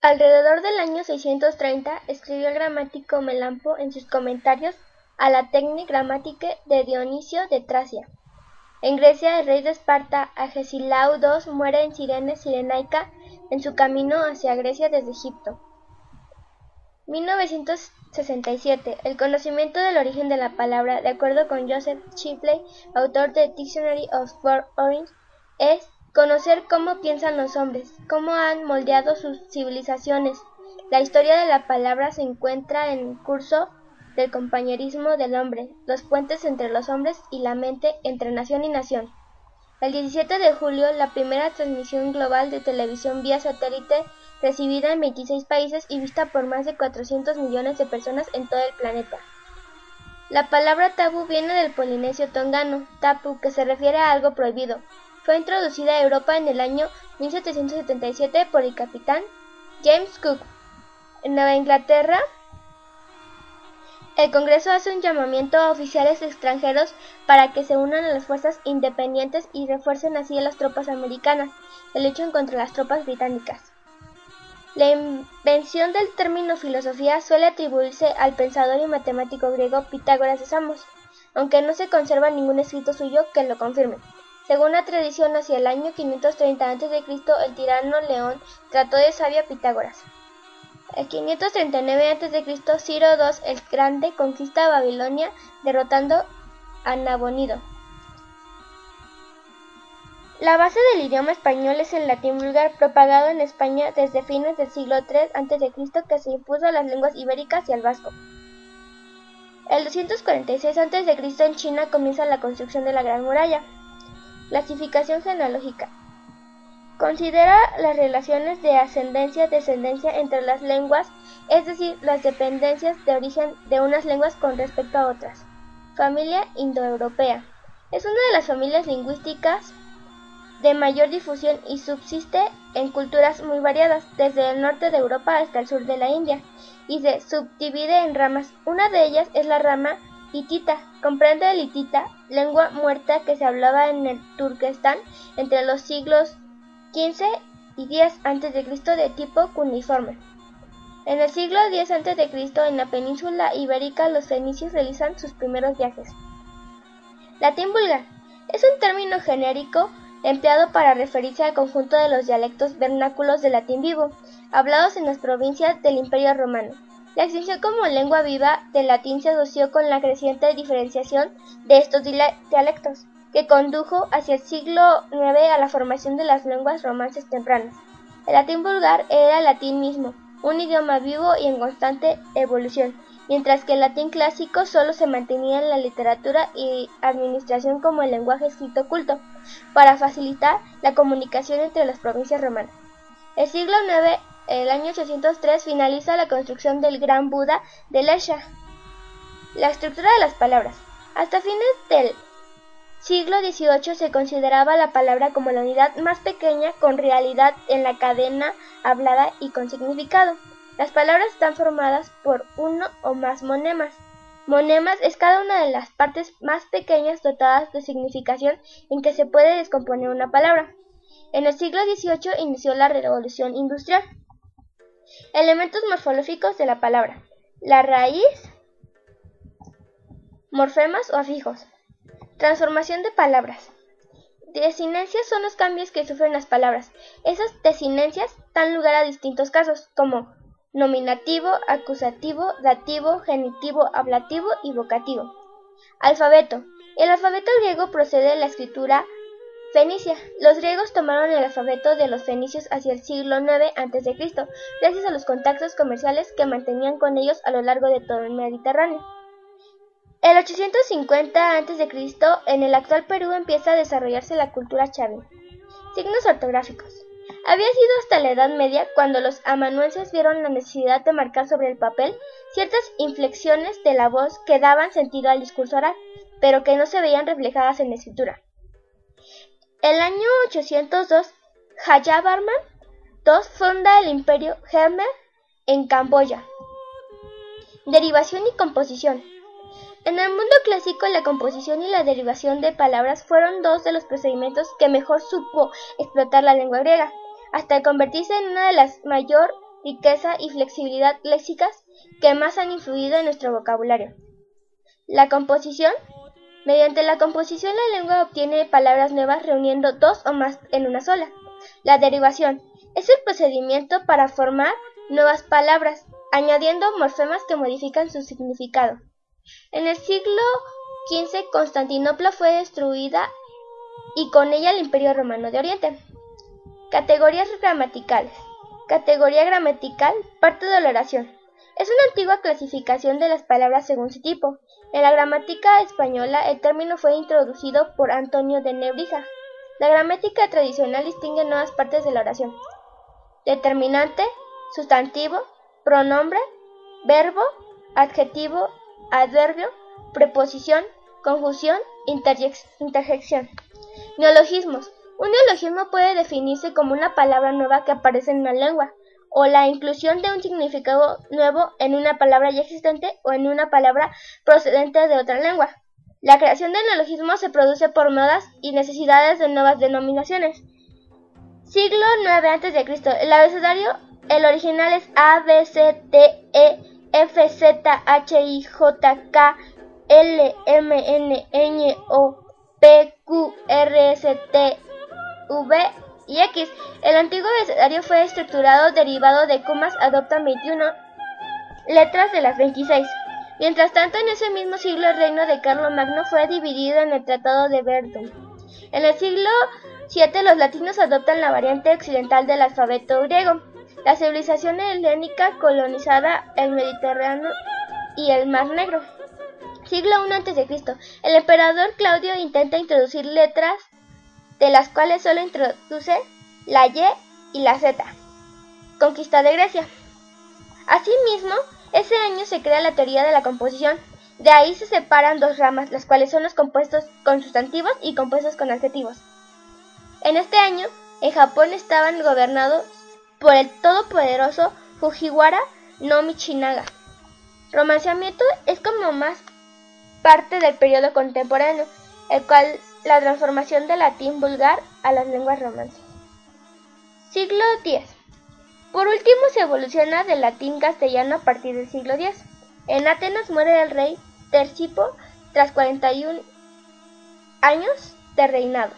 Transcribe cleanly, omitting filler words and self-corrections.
Alrededor del año 630 escribió el gramático Melampo en sus comentarios a la Techne Grammaticae de Dionisio de Tracia. En Grecia, el rey de Esparta, Agesilao II, muere en Cirene Cirenaica en su camino hacia Grecia desde Egipto. 1967. El conocimiento del origen de la palabra, de acuerdo con Joseph Shipley, autor de Dictionary of Foreign Origins, es conocer cómo piensan los hombres, cómo han moldeado sus civilizaciones. La historia de la palabra se encuentra en el curso del compañerismo del hombre, los puentes entre los hombres y la mente entre nación y nación. El 17 de julio, la primera transmisión global de televisión vía satélite recibida en 26 países y vista por más de 400 millones de personas en todo el planeta. La palabra tabú viene del polinesio tongano, tapu, que se refiere a algo prohibido. Fue introducida a Europa en el año 1777 por el capitán James Cook. En Nueva Inglaterra, el Congreso hace un llamamiento a oficiales extranjeros para que se unan a las fuerzas independientes y refuercen así a las tropas americanas que luchan contra las tropas británicas. La invención del término filosofía suele atribuirse al pensador y matemático griego Pitágoras de Samos, aunque no se conserva ningún escrito suyo que lo confirme. Según la tradición, hacia el año 530 a.C., el tirano León trató de sabio a Pitágoras. En 539 a.C., Ciro II el Grande conquista Babilonia, derrotando a Nabonido. La base del idioma español es el latín vulgar, propagado en España desde fines del siglo III a.C., que se impuso a las lenguas ibéricas y al vasco. El 246 a.C. en China comienza la construcción de la Gran Muralla. Clasificación genealógica. Considera las relaciones de ascendencia-descendencia entre las lenguas, es decir, las dependencias de origen de unas lenguas con respecto a otras. Familia indoeuropea. Es una de las familias lingüísticas de mayor difusión y subsiste en culturas muy variadas, desde el norte de Europa hasta el sur de la India, y se subdivide en ramas. Una de ellas es la rama hitita. Comprende el hitita, lengua muerta que se hablaba en el Turquestán entre los siglos XV y X a.C. de tipo cuneiforme. En el siglo X a.C., en la península ibérica, los fenicios realizan sus primeros viajes. Latín vulgar es un término genérico empleado para referirse al conjunto de los dialectos vernáculos del latín vivo, hablados en las provincias del Imperio Romano. La extinción como lengua viva del latín se asoció con la creciente diferenciación de estos dialectos, que condujo hacia el siglo IX a la formación de las lenguas romances tempranas. El latín vulgar era el latín mismo, un idioma vivo y en constante evolución, mientras que el latín clásico solo se mantenía en la literatura y administración como el lenguaje escrito culto, para facilitar la comunicación entre las provincias romanas. El siglo IX, el año 803, finaliza la construcción del Gran Buda de Lesha. La estructura de las palabras. Hasta fines del siglo XVIII se consideraba la palabra como la unidad más pequeña con realidad en la cadena hablada y con significado. Las palabras están formadas por uno o más monemas. Monemas es cada una de las partes más pequeñas dotadas de significación en que se puede descomponer una palabra. En el siglo XVIII inició la revolución industrial. Elementos morfológicos de la palabra. La raíz, morfemas o afijos. Transformación de palabras. Desinencias son los cambios que sufren las palabras. Esas desinencias dan lugar a distintos casos, como nominativo, acusativo, dativo, genitivo, ablativo y vocativo. Alfabeto. El alfabeto griego procede de la escritura fenicia. Los griegos tomaron el alfabeto de los fenicios hacia el siglo IX a.C., gracias a los contactos comerciales que mantenían con ellos a lo largo de todo el Mediterráneo. En 850 a.C., en el actual Perú empieza a desarrollarse la cultura chavín. Signos ortográficos. Había sido hasta la Edad Media cuando los amanuenses vieron la necesidad de marcar sobre el papel ciertas inflexiones de la voz que daban sentido al discurso oral, pero que no se veían reflejadas en la escritura. El año 802, Jayavarman II funda el imperio Khmer en Camboya. Derivación y composición. En el mundo clásico, la composición y la derivación de palabras fueron dos de los procedimientos que mejor supo explotar la lengua griega, hasta convertirse en una de las mayor riqueza y flexibilidad léxicas que más han influido en nuestro vocabulario. La composición. Mediante la composición la lengua obtiene palabras nuevas reuniendo dos o más en una sola. La derivación es el procedimiento para formar nuevas palabras, añadiendo morfemas que modifican su significado. En el siglo XV Constantinopla fue destruida y con ella el Imperio Romano de Oriente. Categorías gramaticales. Categoría gramatical, parte de la oración. Es una antigua clasificación de las palabras según su tipo. En la gramática española el término fue introducido por Antonio de Nebrija. La gramática tradicional distingue nuevas partes de la oración: determinante, sustantivo, pronombre, verbo, adjetivo, adverbio, preposición, conjunción, interjección. Neologismos. Un neologismo puede definirse como una palabra nueva que aparece en una lengua, o la inclusión de un significado nuevo en una palabra ya existente o en una palabra procedente de otra lengua. La creación de neologismos se produce por modas y necesidades de nuevas denominaciones. Siglo IX a.C. El abecedario, el original es A, B, C, D, E, F, Z, H, I, J, K, L, M, N, Ñ, O, P, Q, R, S, T, V y X. El antiguo abecedario fue estructurado derivado de Q más adoptan 21 letras de las 26. Mientras tanto, en ese mismo siglo el reino de Carlomagno fue dividido en el Tratado de Verdun. En el siglo VII los latinos adoptan la variante occidental del alfabeto griego. La civilización helénica colonizada el Mediterráneo y el Mar Negro. Siglo I a.C. El emperador Claudio intenta introducir letras de las cuales solo introduce la Y y la Z. Conquista de Grecia. Asimismo, ese año se crea la teoría de la composición. De ahí se separan dos ramas, las cuales son los compuestos con sustantivos y compuestos con adjetivos. En este año, en Japón estaban gobernados por el todopoderoso Fujiwara no Michinaga. Romanciamiento es como más parte del periodo contemporáneo, el cual la transformación del latín vulgar a las lenguas romances. Siglo X. Por último se evoluciona del latín castellano a partir del siglo X. En Atenas muere el rey Tersipo tras 41 años de reinado.